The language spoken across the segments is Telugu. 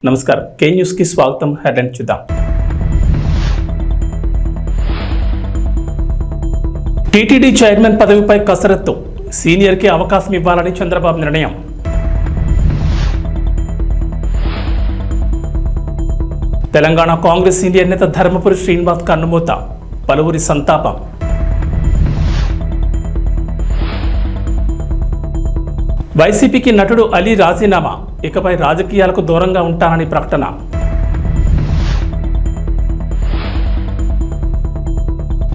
నమస్కారం కే న్యూస్ కి స్వాగతం. హెడ్లైన్ చూద్దాం. టీటీడీ చైర్మన్ పదవిపై కసరత్తు, సీనియర్ కి అవకాశం ఇవ్వాలని చంద్రబాబు నిర్ణయం. తెలంగాణ కాంగ్రెస్ సీనియర్ నేత ధర్మపురి శ్రీనివాస్ కన్నుమూత, పలువురి సంతాపం. వైసీపీకి నటుడు అలీ రాజీనామా, ఇకపై రాజకీయాలకు దూరంగా ఉంటానని ప్రకటన.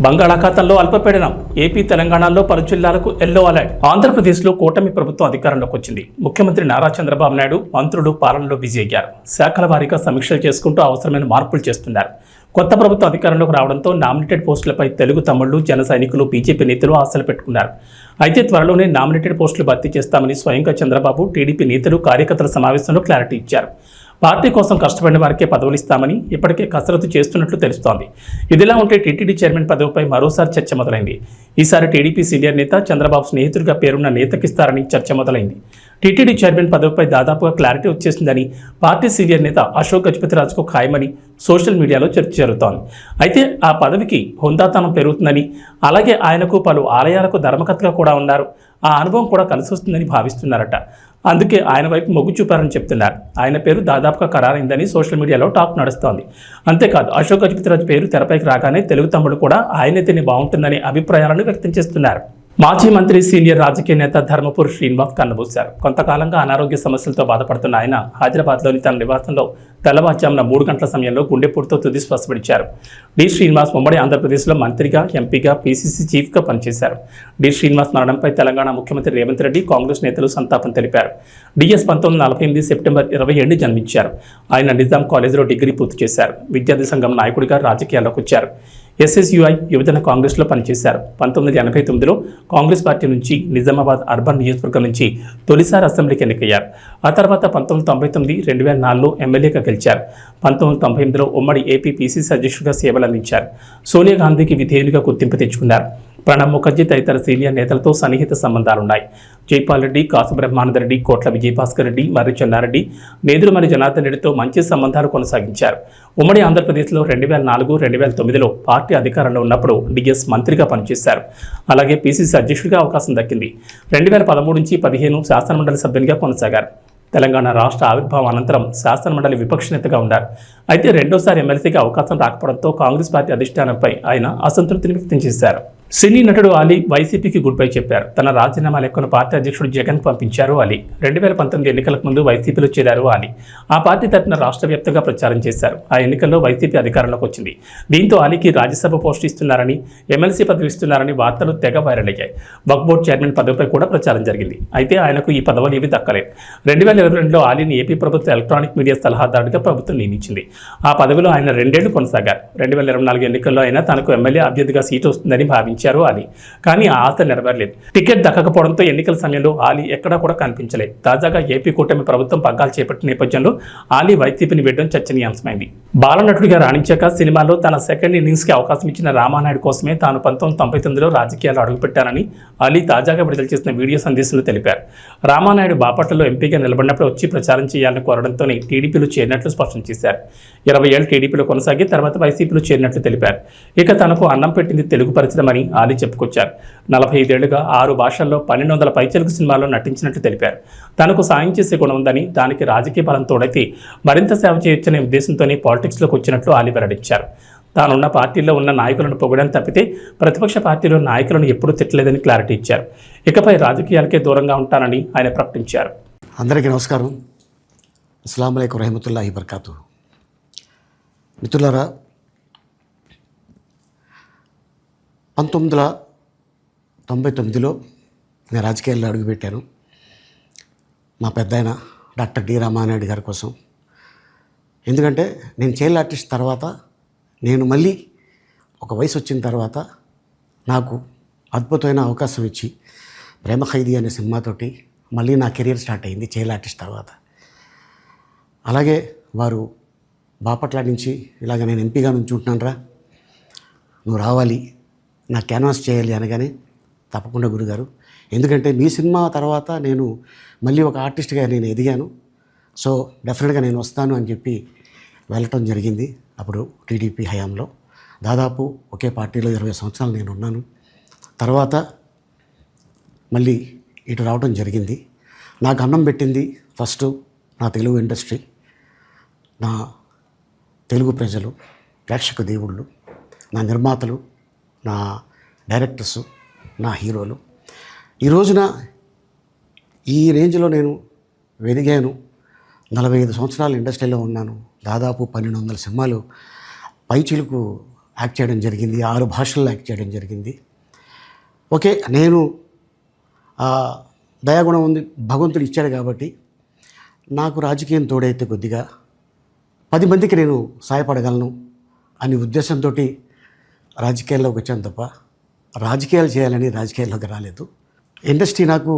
బంగాళాఖాతంలో అల్పపీడనం, ఏపీ తెలంగాణలో పలు జిల్లాలకు ఎల్లో అలర్ట్. ఆంధ్రప్రదేశ్లో కూటమి ప్రభుత్వం అధికారంలోకి వచ్చింది. ముఖ్యమంత్రి నారా చంద్రబాబు నాయుడు మంత్రులు పాలనలో బిజీ అయ్యారు. శాఖల వారీగా సమీక్షలు చేసుకుంటూ అవసరమైన మార్పులు చేస్తున్నారు. కొత్త ప్రభుత్వం అధికారంలోకి రావడంతో నామినేటెడ్ పోస్టులపై తెలుగు తమ్ముళ్లు, జన సైనికులు, బీజేపీ నేతలు ఆశలు పెట్టుకున్నారు. అయితే త్వరలోనే నామినేటెడ్ పోస్టులు భర్తీ చేస్తామని స్వయంగా చంద్రబాబు, టీడీపీ నేతలు, కార్యకర్తల సమావేశంలో క్లారిటీ ఇచ్చారు. పార్టీ కోసం కష్టపడిన వారికే పదవులు ఇస్తామని ఇప్పటికే కసరత్తు చేస్తున్నట్లు తెలుస్తోంది. ఇదిలా ఉంటే టీటీడీ చైర్మన్ పదవిపై మరోసారి చర్చ మొదలైంది. ఈసారి టీడీపీ సీనియర్ నేత, చంద్రబాబు స్నేహితుడిగా పేరున్న నేతకిస్తారని చర్చ మొదలైంది. టీటీడీ చైర్మన్ పదవిపై దాదాపుగా క్లారిటీ వచ్చేసిందని పార్టీ సీనియర్ నేత అశోక్ గజపతిరాజుకు ఖాయమని సోషల్ మీడియాలో చర్చ జరుగుతోంది. అయితే ఆ పదవికి హుందాతనం పెరుగుతుందని, అలాగే ఆయనకు పలు ఆలయాలకు ధర్మకర్తగా కూడా ఉన్నారు. ఆ అనుభవం కూడా కలిసి వస్తుందని భావిస్తున్నారట. అందుకే ఆయన వైపు మొగ్గు చూపారని చెప్తున్నారు. ఆయన పేరు దాదాపుగా ఖరారైందని సోషల్ మీడియాలో టాక్ నడుస్తోంది. అంతేకాదు, అశోక్ గజపతిరాజు పేరు తెరపైకి రాగానే తెలుగు తమ్ముడు కూడా ఆయనైతేనే బాగుంటుందని అభిప్రాయాలను వ్యక్తం చేస్తున్నారు. మాజీ మంత్రి, సీనియర్ రాజకీయ నేత ధర్మపురి శ్రీనివాస్ కన్నుమూశారు. కొంతకాలంగా అనారోగ్య సమస్యలతో బాధపడుతున్న ఆయన హైదరాబాద్లోని తన నివాసంలో తెల్లవారుజామున 3 గంటల సమయంలో గుండెపోటుతో తుది శ్వాస విడిచారు. డి శ్రీనివాస్ ఉమ్మడి ఆంధ్రప్రదేశ్లో మంత్రిగా, ఎంపీగా, పీసీసీ చీఫ్గా పనిచేశారు. డి శ్రీనివాస్ మరణంపై తెలంగాణ ముఖ్యమంత్రి రేవంత్ రెడ్డి, కాంగ్రెస్ నేతలు సంతాపం తెలిపారు. డిఎస్ 1948 సెప్టెంబర్ 27 జన్మించారు. ఆయన నిజాం కాలేజీలో డిగ్రీ పూర్తి చేశారు. విద్యార్థి సంఘం నాయకుడిగా రాజకీయాల్లోకి వచ్చారు. ఎస్ఎస్యుఐ యువజన కాంగ్రెస్లో పనిచేశారు. 1989లో కాంగ్రెస్ పార్టీ నుంచి నిజామాబాద్ అర్బన్ నియోజకవర్గం నుంచి తొలిసారి అసెంబ్లీకి ఎన్నికయ్యారు. ఆ తర్వాత 1999, 2004లో ఎమ్మెల్యేగా గెలిచారు. 1998లో ఉమ్మడి ఏపీ పీసీసీ అధ్యక్షుడిగా సేవలు అందించారు. సోనియా గాంధీకి విధేయునిగా గుర్తింపు తెచ్చుకున్నారు. ప్రణబ్ ముఖర్జీ తదితర సీనియర్ నేతలతో సన్నిహిత సంబంధాలున్నాయి. జైపాల్ రెడ్డి, కాసు బ్రహ్మానందరెడ్డి, కోట్ల విజయభాస్కర్ రెడ్డి, మర్రి చెన్నారెడ్డి, నేదురుమల్లి జనార్దన్ రెడ్డితో మంచి సంబంధాలు కొనసాగించారు. ఉమ్మడి ఆంధ్రప్రదేశ్లో 2004, 2009లో పార్టీ అధికారంలో ఉన్నప్పుడు డిఎస్ మంత్రిగా పనిచేశారు. అలాగే పీసీసీ అధ్యక్షుడిగా అవకాశం దక్కింది. 2013 నుంచి 2015 శాసనమండలి సభ్యునిగా కొనసాగారు. తెలంగాణ రాష్ట్ర ఆవిర్భావం అనంతరం శాసనమండలి విపక్ష నేతగా ఉన్నారు. అయితే రెండోసారి ఎమ్మెల్సీగా అవకాశం రాకపోవడంతో కాంగ్రెస్ పార్టీ అధిష్టానంపై ఆయన అసంతృప్తిని వ్యక్తం చేశారు. సినీ నటుడు అలీ వైసీపీకి గుడ్ బై చెప్పారు. తన రాజీనామా లెక్కను పార్టీ అధ్యక్షుడు జగన్ పంపించారు అలీ. 2019 ఎన్నికలకు ముందు వైసీపీలో చేరారు అలీ. ఆ పార్టీ తరఫున రాష్ట్ర వ్యాప్తంగా ప్రచారం చేశారు. ఆ ఎన్నికల్లో వైసీపీ అధికారంలోకి వచ్చింది. దీంతో అలీకి రాజ్యసభ పోస్టు ఇస్తున్నారని, ఎమ్మెల్సీ పదవి ఇస్తున్నారని వార్తలు తెగ వైరల్ అయ్యాయి. వక్ఫ్ బోర్డు చైర్మన్ పదవిపై కూడా ప్రచారం జరిగింది. అయితే ఆయనకు ఈ పదవులు ఏవి దక్కలేదు. 2022లో అలీని ఏపీ ప్రభుత్వ ఎలక్ట్రానిక్ మీడియా సలహాదారుడిగా ప్రభుత్వం నియమించింది. ఆ పదవిలో ఆయన 2 ఏళ్లు కొనసాగారు. 2024 ఎన్నికల్లో అయినా తనకు ఎమ్మెల్యే అభ్యర్థిగా సీటు వస్తుందని భావించారు అలీ. కానీ ఆ ఆశ నెరవేరలేదు. టికెట్ దక్కకపోవడంతో ఎన్నికల సమయంలో అలీ ఎక్కడా కూడా కనిపించలేదు. తాజాగా ఏపీ కూటమి ప్రభుత్వం పగ్గాలు చేపట్టిన నేపథ్యంలో అలీ వైసీపీని వీడడం చర్చనీయాంశమైంది. బాలనటుడిగా రాణించాక సినిమాలో తన సెకండ్ ఇన్నింగ్స్కి అవకాశం ఇచ్చిన రామానాయుడు కోసమే తాను 1999లో రాజకీయాల్లో అడుగుపెట్టానని అలీ తాజాగా విడుదల చేసిన వీడియో సందేశంలో తెలిపారు. రామానాయుడు బాపట్లలో ఎంపీగా నిలబడినప్పుడు వచ్చి ప్రచారం చేయాలని కోరడంతోనే టీడీపీలో చేరినట్లు స్పష్టం చేశారు. 20 ఏళ్లు టీడీపీలో కొనసాగి తర్వాత వైసీపీలో చేరినట్లు తెలిపారు. ఇక తనకు అన్నం పెట్టింది తెలుగు పరిశ్రమని అలీ చెప్పుకొచ్చారు. 45 ఏళ్లుగా 6 భాషల్లో 1200 పైచిలుకు సినిమాల్లో నటించినట్లు తెలిపారు. తనకు సాయం చేసే గుణం ఉందని, దానికి రాజకీయ బలం తోడైతే మరింత సేవ చేయొచ్చనే ఉద్దేశంతోనే పాలిటిక్స్లోకి వచ్చినట్లు అలీ వెల్లడించారు. తానున్న పార్టీలో ఉన్న నాయకులను పొగడం తప్పితే ప్రతిపక్ష పార్టీలో నాయకులను ఎప్పుడూ తిట్టలేదని క్లారిటీ ఇచ్చారు. ఇకపై రాజకీయాలకే దూరంగా ఉంటానని ఆయన ప్రకటించారు. అందరికీ నమస్కారం. అస్సలాము అలైకుం రహమతుల్లాహి బర్కాతు. మిత్రులారా, 1999లో నేను రాజకీయాల్లో అడుగుపెట్టాను. మా పెద్దాయన డాక్టర్ డి రామానాయుడు గారి కోసం. ఎందుకంటే నేను చైల్డ్ ఆర్టిస్ట్ తర్వాత, నేను మళ్ళీ ఒక వయసు వచ్చిన తర్వాత నాకు అద్భుతమైన అవకాశం ఇచ్చి ప్రేమ ఖైదీ అనే సినిమాతోటి మళ్ళీ నా కెరీర్ స్టార్ట్ అయింది చైల్డ్ ఆర్టిస్ట్ తర్వాత. అలాగే వారు బాపట్ల నుంచి ఇలాగ నేను ఎంపీగా నుంచుంటున్నాను రా, నువ్వు రావాలి, నా క్యాన్వాస్ చేయాలి అనగానే తప్పకుండా గురుగారు, ఎందుకంటే మీ సినిమా తర్వాత నేను మళ్ళీ ఒక ఆర్టిస్ట్గా నేను ఎదిగాను. సో డెఫినెట్గా నేను వస్తాను అని చెప్పి వెళ్ళటం జరిగింది. అప్పుడు టీడీపీ హయాంలో దాదాపు ఒకే పార్టీలో 20 సంవత్సరాలు నేను ఉన్నాను. తర్వాత మళ్ళీ ఇటు రావడం జరిగింది. నాకు అన్నం పెట్టింది ఫస్ట్ నా తెలుగు ఇండస్ట్రీ, నా తెలుగు ప్రజలు, ప్రేక్షక దేవుళ్ళు, నా నిర్మాతలు, నా డైరెక్టర్సు, నా హీరోలు. ఈ రోజున ఈ రేంజ్లో నేను ఎదిగాను. 45 సంవత్సరాలు ఇండస్ట్రీలో ఉన్నాను. దాదాపు 1200 సినిమాలు పైచిలుకు యాక్ట్ చేయడం జరిగింది. 6 భాషల్లో యాక్ట్ చేయడం జరిగింది. ఓకే, నేను దయాగుణం ఉంది, భగవంతుడు ఇచ్చాడు కాబట్టి నాకు రాజకీయం తోడైతే కొద్దిగా 10 మందికి నేను సహాయపడగలను అనే ఉద్దేశంతో రాజకీయాల్లోకి వచ్చాను తప్ప రాజకీయాలు చేయాలని రాజకీయాల్లోకి రాలేదు. ఇండస్ట్రీ నాకు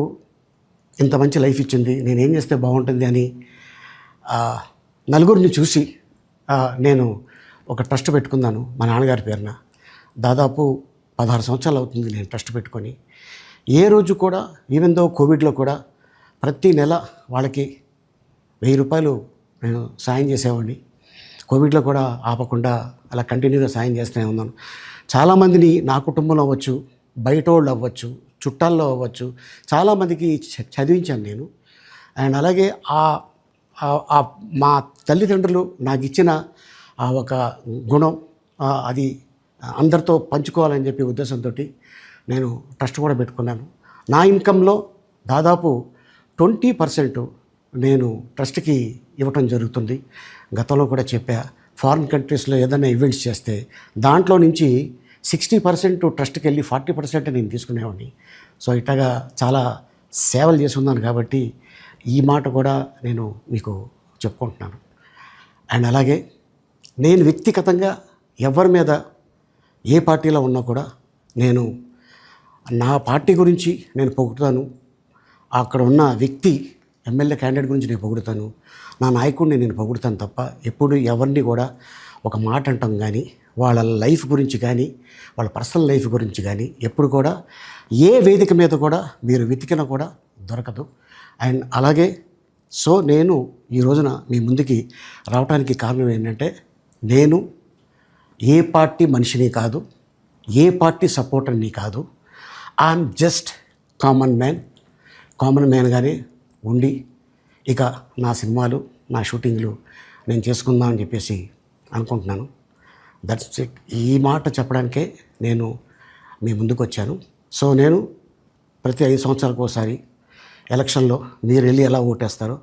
ఇంత మంచి లైఫ్ ఇచ్చింది, నేనేం చేస్తే బాగుంటుంది అని నలుగురిని చూసి నేను ఒక ట్రస్ట్ పెట్టుకున్నాను మా నాన్నగారి పేరున. దాదాపు 16 సంవత్సరాలు అవుతుంది నేను ట్రస్ట్ పెట్టుకొని. ఏ రోజు కూడా ఈవెన్ దో కోవిడ్లో కూడా ప్రతి నెల వాళ్ళకి 1000 రూపాయలు నేను సాయం చేసేవాడిని. కోవిడ్లో కూడా ఆపకుండా అలా కంటిన్యూగా సాయం చేస్తూనే ఉన్నాను. చాలామందిని నా కుటుంబంలో అవ్వచ్చు, బయట వాళ్ళు అవ్వచ్చు, చుట్టాల్లో అవ్వచ్చు, చాలామందికి చదివించాను నేను. అండ్ అలాగే మా తల్లిదండ్రులు నాకు ఇచ్చిన ఒక గుణం అది అందరితో పంచుకోవాలని చెప్పి ఉద్దేశంతో నేను ట్రస్ట్ కూడా పెట్టుకున్నాను. నా ఇన్కంలో దాదాపు 20% నేను ట్రస్ట్కి ఇవ్వటం జరుగుతుంది. గతంలో కూడా చెప్పా, ఫారిన్ కంట్రీస్లో ఏదైనా ఈవెంట్స్ చేస్తే దాంట్లో నుంచి 60% ట్రస్ట్కి వెళ్ళి 40% నేను తీసుకునేవాడిని. సో ఇట్లాగా చాలా సేవలు చేసి ఉన్నాను కాబట్టి ఈ మాట కూడా నేను మీకు చెప్పుకుంటున్నాను. అండ్ అలాగే నేను వ్యక్తిగతంగా ఎవరి మీద ఏ పార్టీలో ఉన్నా కూడా నేను నా పార్టీ గురించి నేను పొగుడుతాను, అక్కడ ఉన్న వ్యక్తి ఎమ్మెల్యే క్యాండిడేట్ గురించి నేను పొగుడుతాను, నా నాయకుడిని నేను పొగుడుతాను తప్ప ఎప్పుడు ఎవరిని కూడా ఒక మాట అంటాం కానీ వాళ్ళ లైఫ్ గురించి కానీ వాళ్ళ పర్సనల్ లైఫ్ గురించి కానీ ఎప్పుడు కూడా ఏ వేదిక మీద కూడా మీరు వెతికినా కూడా దొరకదు. అండ్ అలాగే సో నేను ఈ రోజున మీ ముందుకి రావడానికి కారణం ఏంటంటే నేను ఏ పార్టీ మనిషిని కాదు, ఏ పార్టీ సపోర్టర్ని కాదు. ఐఎమ్ జస్ట్ కామన్ మ్యాన్గానే ఉండి ఇక నా సినిమాలు, నా షూటింగ్లు నేను చేసుకుందామని చెప్పేసి అనుకుంటున్నాను. That's it. ఈ మాట చెప్పడానికే నేను మీ ముందుకు వచ్చాను. సో నేను ప్రతి 5 సంవత్సరాలకు ఒకసారి ఎలక్షన్లో మీరు వెళ్ళి ఎలా ఓటేస్తారో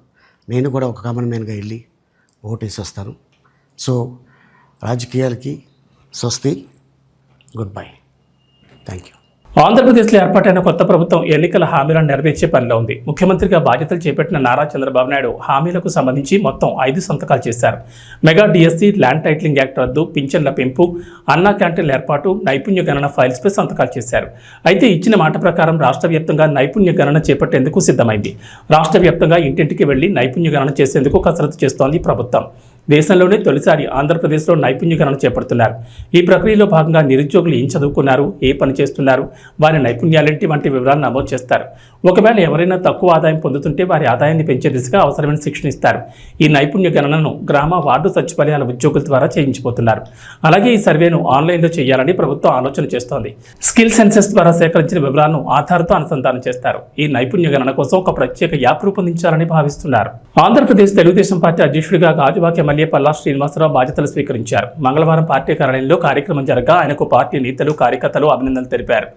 నేను కూడా ఒక కామన్ మ్యాన్గా వెళ్ళి ఓటేసి వస్తాను. సో రాజకీయాలకి స్వస్తి, గుడ్ బై, థ్యాంక్ యూ. ఆంధ్రప్రదేశ్లో ఏర్పాటైన కొత్త ప్రభుత్వం ఎన్నికల హామీలను నెరవేర్చే పనిలో ఉంది. ముఖ్యమంత్రిగా బాధ్యతలు చేపట్టిన నారా చంద్రబాబు నాయుడు హామీలకు సంబంధించి మొత్తం 5 సంతకాలు చేశారు. Mega DSC, land titling act రద్దు, పింఛన్ల పెంపు, అన్నా క్యాంటీన్ల ఏర్పాటు, నైపుణ్య గణన ఫైల్స్పై సంతకాలు చేశారు. అయితే ఇచ్చిన మాట ప్రకారం రాష్ట్ర వ్యాప్తంగా నైపుణ్య గణన చేపట్టేందుకు సిద్ధమైంది. రాష్ట్ర వ్యాప్తంగా ఇంటింటికి వెళ్లి నైపుణ్య గణన చేసేందుకు కసరత్తు చేస్తోంది ప్రభుత్వం. దేశంలోనే తొలిసారి ఆంధ్రప్రదేశ్లో నైపుణ్య గణన చేపడుతున్నారు. ఈ ప్రక్రియలో భాగంగా నిరుద్యోగులు ఏం చదువుకున్నారు, ఏ పని చేస్తున్నారు, వారి నైపుణ్యాలేంటి వంటి వివరాలు నమోదు చేస్తారు. ఒకవేళ ఎవరైనా తక్కువ ఆదాయం పొందుతుంటే వారి ఆదాయాన్ని పెంచే దిశగా అవసరమైన శిక్షణ ఇస్తారు. ఈ నైపుణ్య గణనను గ్రామ, వార్డు సచివాలయాల ఉద్యోగుల ద్వారా చేయించిపోతున్నారు. అలాగే ఈ సర్వేను ఆన్లైన్లో చేయాలని ప్రభుత్వం ఆలోచన చేస్తోంది. స్కిల్ సెన్సెస్ ద్వారా సేకరించిన వివరాలను ఆధార్తో అనుసంధానం చేస్తారు. ఈ నైపుణ్య గణన కోసం ఒక ప్రత్యేక యాప్ రూపొందించాలని భావిస్తున్నారు. ఆంధ్రప్రదేశ్ తెలుగుదేశం పార్టీ అధ్యక్షుడిగా గాజువాక ఎమ్మెల్యే పల్లా శ్రీనివాసరావు బాధ్యతలు స్వీకరించారు. మంగళవారం పార్టీ కార్యాలయంలో కార్యక్రమం జరగా ఆయనకు పార్టీ నేతలు, కార్యకర్తలు అభినందనలు తెలిపారు.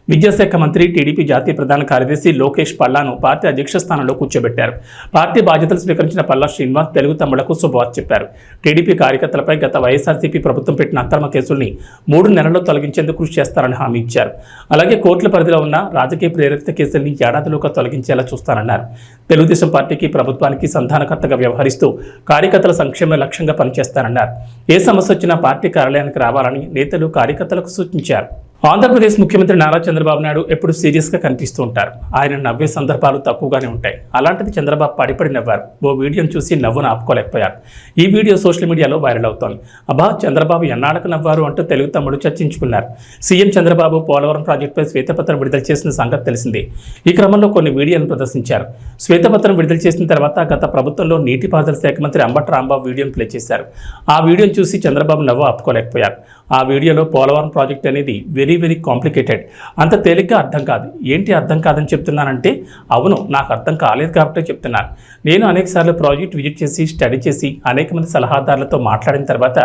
విద్యాశాఖ మంత్రి, టీడీపీ జాతీయ ప్రధాన కార్యదర్శి లోకేష్ పల్లాను పార్టీ అధ్యక్ష స్థానంలో కూర్చోబెట్టారు. పార్టీ బాధ్యతలు స్వీకరించిన పల్లా శ్రీనివాస్ తెలుగు తమ్ముళ్లకు శుభవార్త చెప్పారు. టీడీపీ కార్యకర్తలపై గత వైఎస్ఆర్సీపీ ప్రభుత్వం పెట్టిన అక్రమ కేసుల్ని 3 నెలల్లో తొలగించేందుకు కృషి చేస్తారని హామీ ఇచ్చారు. అలాగే కోర్టుల పరిధిలో ఉన్న రాజకీయ ప్రేరిత కేసుల్ని ఏడాదిలోగా తొలగించేలా చూస్తారన్నారు. తెలుగుదేశం పార్టీకి, ప్రభుత్వానికి సంధానకర్తగా వ్యవహరిస్తూ కార్యకర్తల సంక్షేమ లక్ష్యంగా పనిచేస్తారన్నారు. ఏ సమస్య వచ్చినా పార్టీ కార్యాలయానికి రావాలని నేతలు, కార్యకర్తలకు సూచించారు. ఆంధ్రప్రదేశ్ ముఖ్యమంత్రి నారా చంద్రబాబు నాయుడు ఎప్పుడు సీరియస్గా కనిపిస్తూ ఉంటారు. ఆయన నవ్వే సందర్భాలు తక్కువగానే ఉంటాయి. అలాంటిది చంద్రబాబు పడిపడి నవ్వారు. ఓ వీడియోను చూసి నవ్వును ఆపుకోలేకపోయారు. ఈ వీడియో సోషల్ మీడియాలో వైరల్ అవుతోంది. అబ్బా, చంద్రబాబు ఎన్నాళ్ళకు నవ్వారు అంటూ తెలుగు తమ్ముడు చర్చించుకున్నారు. సీఎం చంద్రబాబు పోలవరం ప్రాజెక్టుపై శ్వేతపత్రం విడుదల చేసిన సంగతి తెలిసిందే. ఈ క్రమంలో కొన్ని వీడియోలను ప్రదర్శించారు. శ్వేతపత్రం విడుదల చేసిన తర్వాత గత ప్రభుత్వంలో నీటిపారుదల శాఖ మంత్రి అంబటి రాంబాబు వీడియోను ప్లే చేశారు. ఆ వీడియోను చూసి చంద్రబాబు నవ్వు ఆపుకోలేకపోయారు. ఆ వీడియోలో పోలవరం ప్రాజెక్ట్ అనేది వెరీ కాంప్లికేటెడ్, అంత తేలిగ్గా అర్థం కాదు. ఏంటి అర్థం కాదని చెప్తున్నానంటే, అవును, నాకు అర్థం కాలేదు కాబట్టి చెప్తున్నాను. నేను అనేకసార్లు ప్రాజెక్ట్ విజిట్ చేసి స్టడీ చేసి అనేక మంది సలహాదారులతో మాట్లాడిన తర్వాత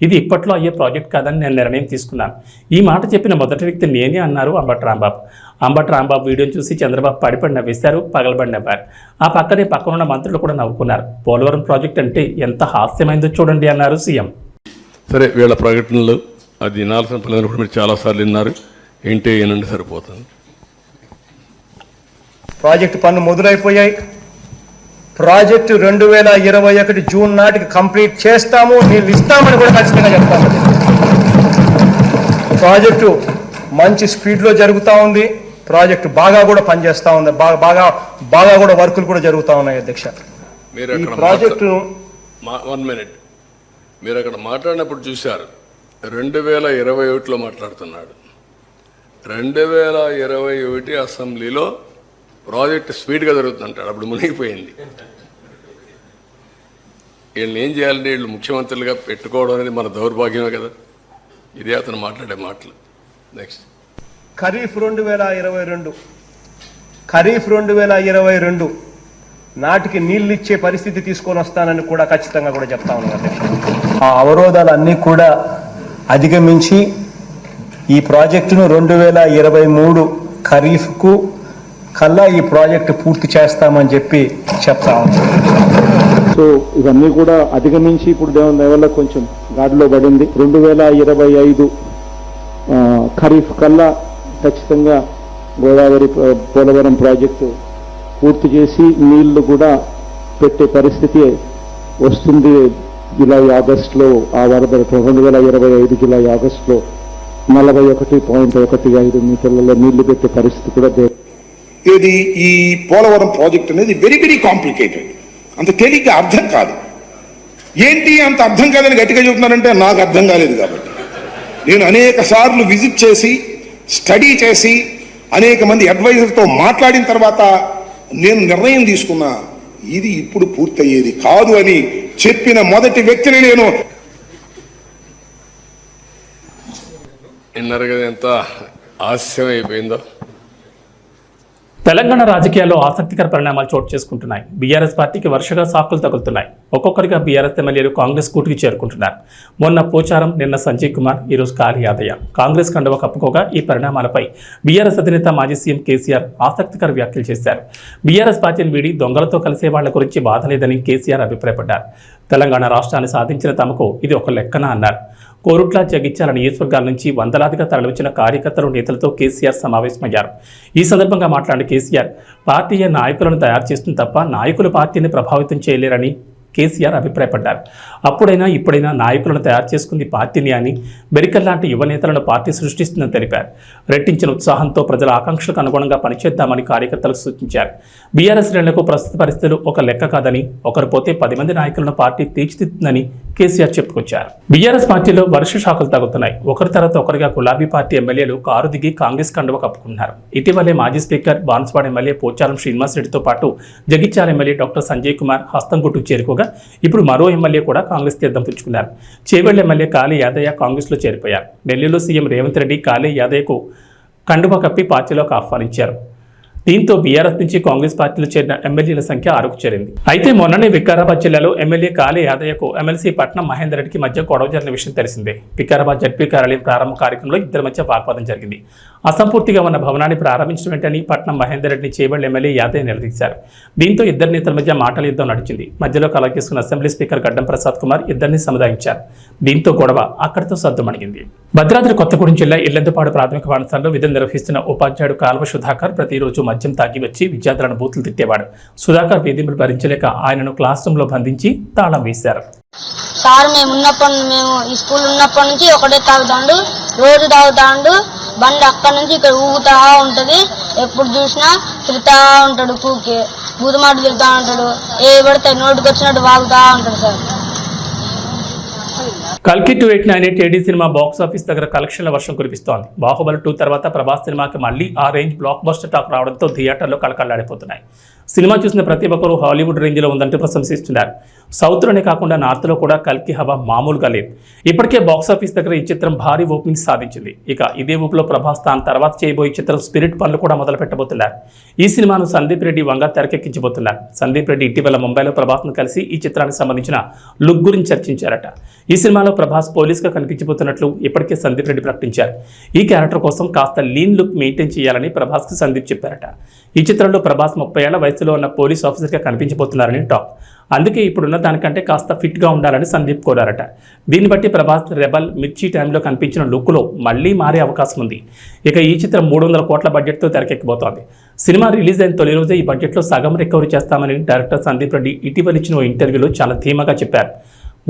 ఇది ఇప్పట్లో అయ్యే ప్రాజెక్ట్ కాదని నేను నిర్ణయం తీసుకున్నాను. ఈ మాట చెప్పిన మొదటి వ్యక్తి నేనే అన్నారు అంబటి రాంబాబు. అంబటి రాంబాబు వీడియోని చూసి చంద్రబాబు పడిపడి నవ్వేశారు, పగలబడి నవ్వారు. ఆ పక్కనున్న మంత్రులు కూడా నవ్వుకున్నారు. పోలవరం ప్రాజెక్ట్ అంటే ఎంత హాస్యమైందో చూడండి అన్నారు సీఎం. సరే, వీళ్ళ ప్రకటనలు అది వినాల్సిన పిల్లలు కూడా మీరు చాలాసార్లు విన్నారు. ఏంటి ఏనండి సరిపోతుంది. ప్రాజెక్టు పనులు మొదలైపోయాయి. ప్రాజెక్టు 2021 జూన్ నాటికి కంప్లీట్ చేస్తాము, నీళ్ళు ఇస్తామని కూడా ఖచ్చితంగా చెప్తాము. ప్రాజెక్టు మంచి స్పీడ్లో జరుగుతూ ఉంది. ప్రాజెక్టు బాగా కూడా పనిచేస్తూ ఉంది. బాగా కూడా వర్కులు కూడా జరుగుతూ ఉన్నాయి. అధ్యక్ష, ఈ ప్రాజెక్టు 1 మినిట్ మీరు అక్కడ మాట్లాడినప్పుడు చూశారు. 2021లో మాట్లాడుతున్నాడు. 2021 అసెంబ్లీలో ప్రాజెక్ట్ స్పీడ్గా జరుగుతుంటాడు. అప్పుడు మునిగిపోయింది. వీళ్ళని ఏం చేయాలంటే వీళ్ళు ముఖ్యమంత్రులుగా పెట్టుకోవడం అనేది మన దౌర్భాగ్యమే కదా. ఇదే అతను మాట్లాడే మాటలు. నెక్స్ట్, ఖరీఫ్ 2022 నాటికి నీళ్ళు ఇచ్చే పరిస్థితి తీసుకొని వస్తానని కూడా ఖచ్చితంగా కూడా చెప్తా ఉన్నాను. ఆ అవరోధాలన్నీ కూడా అధిగమించి ఈ ప్రాజెక్టును 2023 ఖరీఫ్కు కల్లా ఈ ప్రాజెక్టు పూర్తి చేస్తామని చెప్పి చెప్తా ఉన్నాం. సో ఇవన్నీ కూడా అధిగమించి ఇప్పుడు దేవుని దయ వల్ల కొంచెం గాడిలో పడింది. 2025 ఖరీఫ్ కల్లా ఖచ్చితంగా గోదావరి పోలవరం ప్రాజెక్టు పూర్తి చేసి నీళ్లు కూడా పెట్టే పరిస్థితి వస్తుంది. జూలై ఆగస్టులో ఆ వరద 2025 జూలై ఆగస్టులో 41.15 మీటర్లలో నీళ్లు పెట్టే పరిస్థితి కూడా ఇది ఈ పోలవరం ప్రాజెక్ట్ అనేది వెరీ కాంప్లికేటెడ్, అంత తేలిగ్గా అర్థం కాదు. ఏంటి అంత అర్థం కాదని గట్టిగా చెబుతున్నారంటే నాకు అర్థం కాలేదు. కాబట్టి నేను అనేక సార్లు విజిట్ చేసి స్టడీ చేసి అనేక మంది అడ్వైజర్తో మాట్లాడిన తర్వాత నేను నిర్ణయం తీసుకున్నా, ఇది ఇప్పుడు పూర్తయ్యేది కాదు అని చెప్పిన మొదటి వ్యక్తిని నేను. విన్నారు కదా ఎంత హాస్యం అయిపోయిందో. తెలంగాణ రాజకీయాల్లో ఆసక్తికర పరిణామాలు చోటు చేసుకుంటున్నాయి. బీఆర్ఎస్ పార్టీకి వరుసగా సాకులు తగులుతున్నాయి. ఒక్కొక్కరిగా బీఆర్ఎస్ ఎమ్మెల్యేలు కాంగ్రెస్ కూటికి చేరుకుంటున్నారు. మొన్న పోచారం, నిన్న సంజయ్ కుమార్, ఈరోజు కాళీ యాదయ్య కాంగ్రెస్ కండువా కప్పుకోగా ఈ పరిణామాలపై బీఆర్ఎస్ అధినేత మాజీ సీఎం కేసీఆర్ ఆసక్తికర వ్యాఖ్యలు చేశారు. బీఆర్ఎస్ పార్టీని వీడి దొంగలతో కలిసే వాళ్ల గురించి బాధ లేదని కేసీఆర్ అభిప్రాయపడ్డారు. తెలంగాణ రాష్ట్రాన్ని సాధించిన తమకు ఇది ఒక లెక్కన అన్నారు. కోరుట్ల, జగిత్యాల నియోజకవర్గాల నుంచి వందలాదిగా తరలివచ్చిన కార్యకర్తలు, నేతలతో కేసీఆర్ సమావేశమయ్యారు. ఈ సందర్భంగా మాట్లాడిన కేసీఆర్, పార్టీయే నాయకులను తయారు చేస్తుంది తప్ప నాయకులు పార్టీని ప్రభావితం చేయలేరని కేసీఆర్ అభిప్రాయపడ్డారు. అప్పుడైనా ఇప్పుడైనా నాయకులను తయారు చేసుకుంది పార్టీని అని, మెరికల్ లాంటి యువ నేతలను పార్టీ సృష్టిస్తుందని తెలిపారు. రెట్టించిన ఉత్సాహంతో ప్రజల ఆకాంక్షలకు అనుగుణంగా పనిచేద్దామని కార్యకర్తలకు సూచించారు. బీఆర్ఎస్ శ్రేణులకు ప్రస్తుత పరిస్థితులు ఒక లెక్క కాదని, ఒకరు పోతే 10 మంది నాయకులను పార్టీ తీర్చిదిద్దుతుందని కేసీఆర్ చెప్పుకొచ్చారు. బీఆర్ఎస్ పార్టీలో వరుస షాకులు తగ్గుతున్నాయి. ఒకరి తర్వాత ఒకరిగా గులాబీ పార్టీ ఎమ్మెల్యేలు కారు దిగి కాంగ్రెస్ కండువ కప్పుకున్నారు. ఇటీవలే మాజీ స్పీకర్, బాన్స్వాడ ఎమ్మెల్యే పోచారం శ్రీనివాస్ రెడ్డితో పాటు జగిత్యాల ఎమ్మెల్యే డాక్టర్ సంజయ్ కుమార్ హస్తంగుట్టుకు చేరుకోగా ఇప్పుడు మరో ఎమ్మెల్యే కూడా కాంగ్రెస్ తీర్థం పుచ్చుకున్నారు. చేవెళ్ల ఎమ్మెల్యే కాళీ యాదయ్య కాంగ్రెస్లో చేరిపోయారు. ఢిల్లీలో సీఎం రేవంత్ రెడ్డి కాళీ యాదయ్యకు కండువా కప్పి పార్టీలోకి ఆహ్వానించారు. దీంతో బీఆర్ఎస్ నుంచి కాంగ్రెస్ పార్టీలో చేరిన ఎమ్మెల్యేల సంఖ్య 6కు చేరింది. అయితే మొన్ననే వికారాబాద్ జిల్లాలో ఎమ్మెల్యే కాళీ యాదయ్యకు ఎమ్మెల్సీ పట్నం మహేందర్ రెడ్డికి మధ్య గొడవ జరిగిన విషయం తెలిసిందే. వికారాబాద్ జడ్పీ కార్యాలయం ప్రారంభ కార్యక్రమంలో ఇద్దరి మధ్య వాగ్వాదం జరిగింది. అసంపూర్తిగా ఉన్న భవనాన్ని ప్రారంభించడం ఏంటని పట్నం మహేందర్ రెడ్డిని చేవెళ్ల ఎమ్మెల్యే యాదయ్య నిలదీశారు. దీంతో ఇద్దరు నేతల మధ్య మాటల యుద్ధం నడిచింది. మధ్యలో కలగ చేసుకున్న అసెంబ్లీ స్పీకర్ గడ్డం ప్రసాద్ కుమార్ ఇద్దరిని సముదాయించారు. దీంతో గొడవ అక్కడితో సద్దుమణిగింది. భద్రాద్రి కొత్తగూడెం జిల్లా ఇల్లందుపాడు ప్రాథమిక పాఠశాలలో విధులు నిర్వహిస్తున్న ఉపాధ్యాయుడు కాల్వ సుధాకర్ ప్రతిరోజు మద్యం తాగి వచ్చి విద్యార్థులను బూతులు తిట్టేవాడు. సుధాకర్ వేధింపులు భరించలేక ఆయనను క్లాస్ రూమ్ లో బంధించి తాళం వేశారు. సార్ మేము ఈ స్కూల్ ఉన్నప్పటి నుంచి ఒకటే తాగుతాండు, రోజు తాగుతాండు. బండి అక్కడ నుంచి ఇక్కడ ఊగుతా ఉంటది. ఎప్పుడు చూసినా తిరుగుతా ఉంటాడు, కూకి బూదమాట తిరుగుతా ఉంటాడు, ఏ పడితే నోటికి వచ్చినట్టు వాగుతా ఉంటాడు సార్. కల్కి 2898 ఏడీ సినిమా బాక్స్ ఆఫీస్ దగ్గర కలెక్షన్ల వర్షం కురిపిస్తోంది. బాహుబలి 2 తర్వాత ప్రభాస్ సినిమాకి మళ్ళీ ఆ రేంజ్ బ్లాక్ బస్టర్ టాక్ రావడంతో థియేటర్లో కళకళలాడిపోతున్నాయి. సినిమా చూసిన ప్రతి ఒక్కరూ హాలీవుడ్ రేంజ్లో ఉందంటూ ప్రశంసిస్తున్నారు. సౌత్లోనే కాకుండా నార్త్లో కూడా కల్కి హవా మామూలుగా లేదు. ఇప్పటికే బాక్సాఫీస్ దగ్గర ఈ చిత్రం భారీ ఓపెనింగ్ సాధించింది. ఇక ఇదే ఊపులో ప్రభాస్ తాను తర్వాత చేయబోయే చిత్రం స్పిరిట్ పనులు కూడా మొదలు పెట్టబోతున్నారు. ఈ సినిమాను సందీప్ రెడ్డి వంగ తెరకెక్కించబోతున్నారు. సందీప్ రెడ్డి ఇటీవల ముంబైలో ప్రభాస్ను కలిసి ఈ చిత్రానికి సంబంధించిన లుక్ గురించి చర్చించారట. ఈ సినిమాలో ప్రభాస్ పోలీస్గా కనిపించబోతున్నట్లు ఇప్పటికే సందీప్ రెడ్డి ప్రకటించారు. ఈ క్యారెక్టర్ కోసం కాస్త లీన్ లుక్ మెయింటైన్ చేయాలని ప్రభాస్కి సందీప్ చెప్పారట. ఈ చిత్రంలో ప్రభాస్ 30 ఏళ్ల వయసులో ఉన్న పోలీస్ ఆఫీసర్గా కనిపించబోతున్నారని టాక్. అందుకే ఇప్పుడున్న దానికంటే కాస్త ఫిట్గా ఉండాలని సందీప్ కోరారట. దీన్ని బట్టి ప్రభాస్ రెబల్, మిర్చి టైంలో కనిపించిన లుక్లో మళ్లీ మారే అవకాశం ఉంది. ఇక ఈ చిత్రం 300 కోట్ల బడ్జెట్తో తెరకెక్కబోతోంది. సినిమా రిలీజ్ అయిన తొలి రోజే ఈ బడ్జెట్లో సగం రికవరీ చేస్తామని డైరెక్టర్ సందీప్ రెడ్డి ఇటీవల ఇచ్చిన ఓ ఇంటర్వ్యూలో చాలా ధీమాగా చెప్పారు.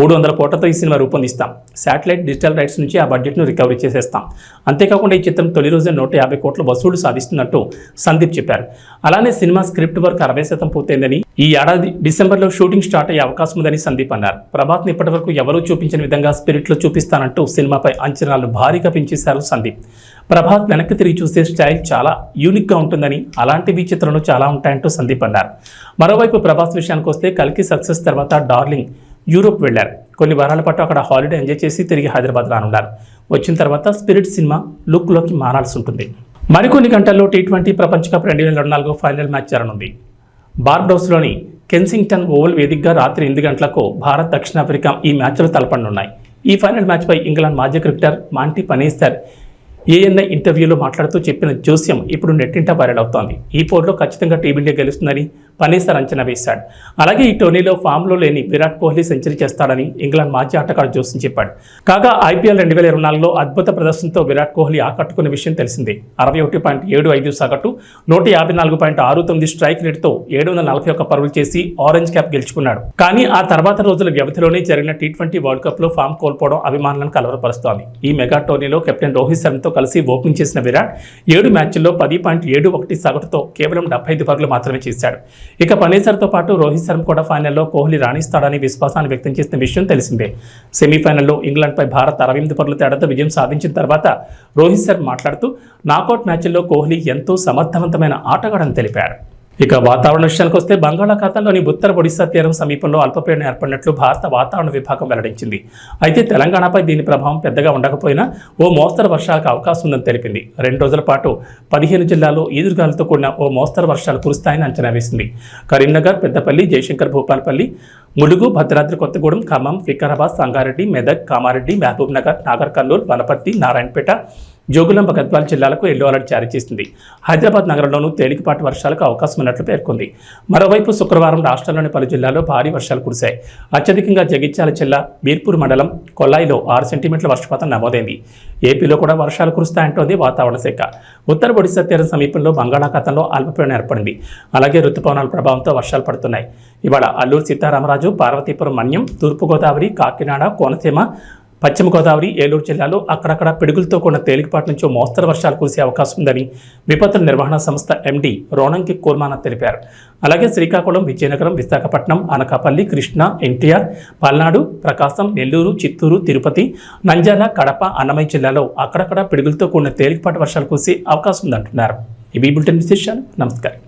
300 కోట్లతో ఈ సినిమా రూపొందిస్తాం. శాటిలైట్, డిజిటల్ రైట్స్ నుంచి ఆ బడ్జెట్ను రికవరీ చేసేస్తాం. అంతేకాకుండా ఈ చిత్రం తొలి రోజే 150 కోట్ల వసూళ్లు సాధిస్తున్నట్టు సందీప్ చెప్పారు. అలానే సినిమా స్క్రిప్ట్ వర్క్ 60% పూర్తయిందని, ఈ ఏడాది డిసెంబర్లో షూటింగ్ స్టార్ట్ అయ్యే అవకాశం ఉందని సందీప్ అన్నారు. ప్రభాస్ని ఇప్పటివరకు ఎవరూ చూపించిన విధంగా స్పిరిట్లో చూపిస్తానంటూ సినిమాపై అంచనాలు భారీగా పెంచేశారు సందీప్. ప్రభాస్ వెనక్కి తిరిగి చూసే స్టైల్ చాలా యూనిక్గా ఉంటుందని, అలాంటివి చిత్రంలో చాలా ఉంటాయంటూ సందీప్ అన్నారు. మరోవైపు ప్రభాస్ విషయానికి వస్తే కల్కి సక్సెస్ తర్వాత డార్లింగ్ యూరోప్ వెళ్లారు. కొన్ని వారాల పాటు అక్కడ హాలిడే ఎంజాయ్ చేసి తిరిగి హైదరాబాద్ రానున్నారు. వచ్చిన తర్వాత స్పిరిట్ సినిమా లుక్లోకి మారాల్సి ఉంటుంది. మరికొన్ని గంటల్లో T20 ప్రపంచ కప్ 2024 ఫైనల్ మ్యాచ్ జరగనుంది. బార్బడోస్లోని కెన్సింగ్టన్ ఓవల్ వేదికగా రాత్రి 8 గంటలకు భారత్, దక్షిణాఫ్రికా ఈ మ్యాచ్లు తలపడనున్నాయి. ఈ ఫైనల్ మ్యాచ్పై ఇంగ్లాండ్ మాజీ క్రికెటర్ మాంటీ పనేసర్ ఏఎన్ఐ ఇంటర్వ్యూలో మాట్లాడుతూ చెప్పిన జోస్యం ఇప్పుడు నెట్టింట వైరల్ అవుతోంది. ఈ పోరులో ఖచ్చితంగా టీమిండియా గెలుస్తుందని పనేసర్ అంచనా వేశాడు. అలాగే ఈ టోర్నీలో ఫామ్లో లేని విరాట్ కోహ్లీ సెంచరీ చేస్తాడని ఇంగ్లాండ్ మాజీ ఆటగాడు జోస్యం చెప్పాడు. కాగా IPL 2024లో అద్భుత ప్రదర్శనతో విరాట్ కోహ్లీ ఆకట్టుకున్న విషయం తెలిసిందే. 61.75 సగటు, 154.69 స్ట్రైక్ రేటుతో 741 పరుగులు చేసి ఆరెంజ్ క్యాప్ గెలుచుకున్నాడు. కానీ ఆ తర్వాత రోజుల వ్యవధిలోనే జరిగిన T20 వరల్డ్ కప్లో ఫామ్ కోల్పోవడం అభిమానులను కలవరపరుస్తోంది. ఈ మెగా టోర్నీలో కెప్టెన్ రోహిత్ శర్మతో కలిసి ఓపెనింగ్ చేసిన విరాట్ 7 మ్యాచ్ల్లో 10.71 సగటుతో కేవలం 75 పరుగులు మాత్రమే చేశాడు. ఇక పనేసర్తో పాటు రోహిత్ శర్మ కూడా ఫైనల్లో కోహ్లీ రాణిస్తాడని విశ్వాసాన్ని వ్యక్తం చేసిన విషయం తెలిసిందే. సెమీఫైనల్లో ఇంగ్లాండ్పై భారత్ 68 పరుగుల తేడాతో విజయం సాధించిన తర్వాత రోహిత్ శర్మ మాట్లాడుతూ నాకౌట్ మ్యాచ్ల్లో కోహ్లీ ఎంతో సమర్థవంతమైన ఆటగాడని తెలిపాడు. ఇక వాతావరణ విషయానికి వస్తే బంగాళాఖాతంలోని ఉత్తర ఒడిశా తీరం సమీపంలో అల్పపీడనం ఏర్పడినట్లు భారత వాతావరణ విభాగం వెల్లడించింది. అయితే తెలంగాణపై దీని ప్రభావం పెద్దగా ఉండకపోయినా ఓ మోస్తరు వర్షాలకు అవకాశం ఉందని తెలిపింది. 2 రోజుల పాటు 15 జిల్లాల్లో ఈదురుగాలులతో కూడిన ఓ మోస్తరు వర్షాలు కురుస్తాయని అంచనా వేసింది. కరీంనగర్, పెద్దపల్లి, జయశంకర్ భూపాలపల్లి, ములుగు, భద్రాద్రి కొత్తగూడెం, ఖమ్మం, వికారాబాద్, సంగారెడ్డి, మెదక్, కామారెడ్డి, మహబూబ్ నగర్, నాగర్ కర్నూలు, వనపర్తి, నారాయణపేట, జోగులాంబ గద్వాల జిల్లాలకు ఎల్లో అలర్ట్ జారీ చేసింది. హైదరాబాద్ నగరంలోనూ తేలికపాటి వర్షాలకు అవకాశం ఉన్నట్లు పేర్కొంది. మరోవైపు శుక్రవారం రాష్ట్రంలోని పలు జిల్లాల్లో భారీ వర్షాలు కురిశాయి. అత్యధికంగా జగిత్యాల జిల్లా బీర్పూర్ మండలం కొల్లాయిలో 6 సెంటీమీటర్ల వర్షపాతం నమోదైంది. ఏపీలో కూడా వర్షాలు కురుస్తాయంటోంది వాతావరణ శాఖ. ఉత్తర ఒడిశా తీరం సమీపంలో బంగాళాఖాతంలో అల్పపీడనం ఏర్పడింది. అలాగే రుతుపవనాల ప్రభావంతో వర్షాలు పడుతున్నాయి. ఇవాళ అల్లూరు సీతారామరాజు, పార్వతీపురం మన్యం, తూర్పుగోదావరి, కాకినాడ, కోనసీమ, పశ్చిమ గోదావరి, ఏలూరు జిల్లాలో అక్కడక్కడ పిడుగులతో కూడిన తేలికపాటి నుంచి మోస్తరు వర్షాలు కురిసే అవకాశం ఉందని విపత్తుల నిర్వహణ సంస్థ MD రోణంకి కోర్మానా తెలిపారు. అలాగే శ్రీకాకుళం, విజయనగరం, విశాఖపట్నం, అనకాపల్లి, కృష్ణా, NTR, పల్నాడు, ప్రకాశం, నెల్లూరు, చిత్తూరు, తిరుపతి, నంద్యాల, కడప, అన్నమయ్య జిల్లాలో అక్కడక్కడ పిడుగులతో కూడిన తేలికపాటి వర్షాలు కురిసే అవకాశం ఉందంటున్నారు. ఇవి బులెటిన్ విశేషాలు. నమస్కారం.